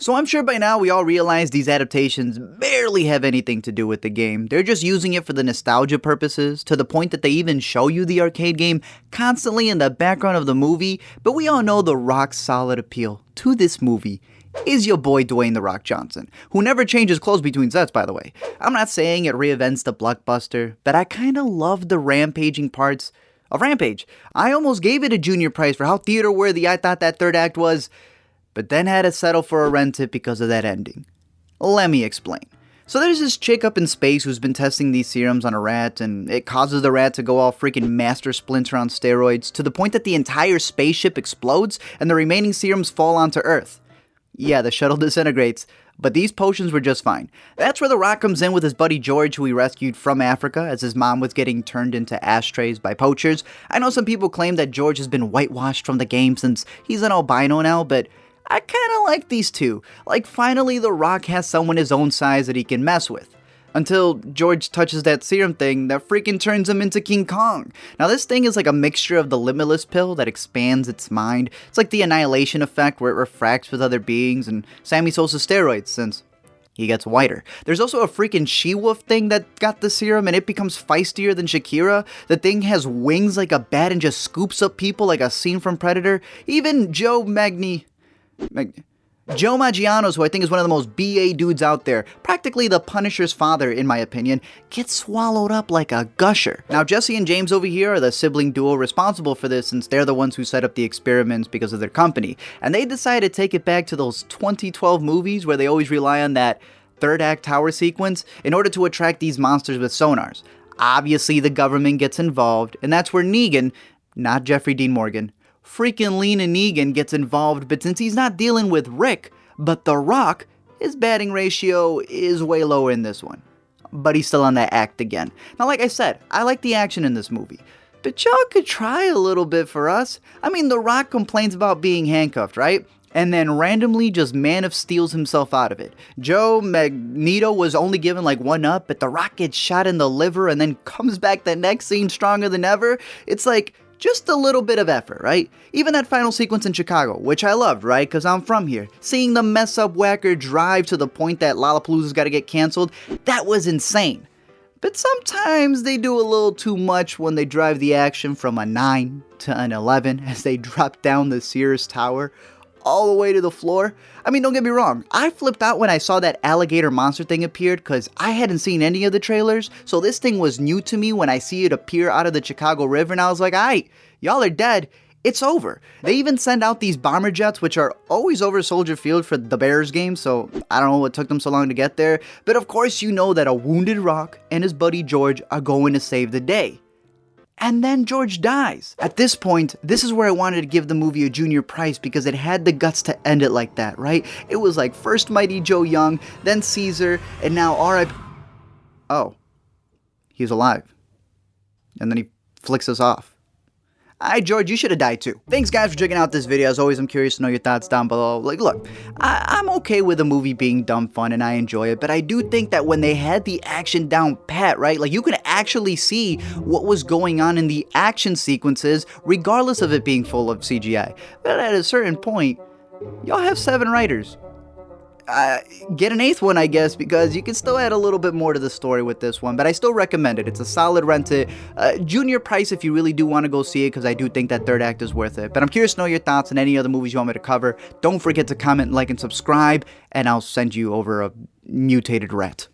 So I'm sure by now we all realize these adaptations barely have anything to do with the game. They're just using it for the nostalgia purposes, to the point that they even show you the arcade game constantly in the background of the movie, but we all know the rock solid appeal to this movie is your boy Dwayne "The Rock" Johnson, who never changes clothes between sets, by the way. I'm not saying it reinvents the blockbuster, but I kinda love the rampaging parts of Rampage. I almost gave it a junior prize for how theater-worthy I thought that third act was, but then had to settle for a rent it because of that ending. Let me explain. So there's this chick up in space who's been testing these serums on a rat, and it causes the rat to go all freaking Master Splinter on steroids, to the point that the entire spaceship explodes and the remaining serums fall onto Earth. Yeah, the shuttle disintegrates, but these potions were just fine. That's where The Rock comes in with his buddy George, who he rescued from Africa as his mom was getting turned into ashtrays by poachers. I know some people claim that George has been whitewashed from the game since he's an albino now, but I kinda like these two. Like, finally The Rock has someone his own size that he can mess with. Until George touches that serum thing that freaking turns him into King Kong. Now this thing is like a mixture of the Limitless pill that expands its mind. It's like the Annihilation effect where it refracts with other beings, and Sammy Sosa's steroids since he gets whiter. There's also a freaking she-wolf thing that got the serum and it becomes feistier than Shakira. The thing has wings like a bat and just scoops up people like a scene from Predator. Even Joe Maggiano's, who I think is one of the most BA dudes out there, practically the Punisher's father in my opinion, gets swallowed up like a gusher. Now Jesse and James over here are the sibling duo responsible for this, since they're the ones who set up the experiments because of their company, and they decided to take it back to those 2012 movies where they always rely on that third act tower sequence in order to attract these monsters with sonars. Obviously the government gets involved, and that's where Negan, not Jeffrey Dean Morgan, freaking Lena Negan gets involved, but since he's not dealing with Rick, but The Rock, his batting ratio is way lower in this one. But he's still on that act again. Now like I said, I like the action in this movie, but y'all could try a little bit for us. I mean, The Rock complains about being handcuffed, right? And then randomly just Man of Steels himself out of it. Joe Magneto was only given like one up, but The Rock gets shot in the liver and then comes back the next scene stronger than ever. It's like, just a little bit of effort, right? Even that final sequence in Chicago, which I loved, right? Because I'm from here. Seeing the mess up whacker drive to the point that Lollapalooza's got to get canceled, that was insane. But sometimes they do a little too much when they drive the action from a 9 to an 11 as they drop down the Sears Tower all the way to the floor. I mean, don't get me wrong, I flipped out when I saw that alligator monster thing appeared because I hadn't seen any of the trailers, so this thing was new to me when I see it appear out of the Chicago River, and I was like, aight, y'all are dead, it's over. They even send out these bomber jets, which are always over Soldier Field for the Bears game, so I don't know what took them so long to get there, but of course you know that a wounded Rock and his buddy George are going to save the day. And then George dies. At this point, this is where I wanted to give the movie a junior prize because it had the guts to end it like that, right? It was like first Mighty Joe Young, then Caesar, and now R.I.P. Oh, he's alive. And then he flicks us off. Alright, George, you should have died too. Thanks guys for checking out this video. As always, I'm curious to know your thoughts down below. Like, look, I'm okay with a movie being dumb fun and I enjoy it, but I do think that when they had the action down pat, right, like you could actually see what was going on in the action sequences, regardless of it being full of CGI. But at a certain point, y'all have 7 writers. Get an 8th one, I guess, because you can still add a little bit more to the story with this one, but I still recommend it. It's a solid rent it. Junior price if you really do want to go see it, because I do think that third act is worth it. But I'm curious to know your thoughts on any other movies you want me to cover. Don't forget to comment, like, and subscribe, and I'll send you over a mutated rat.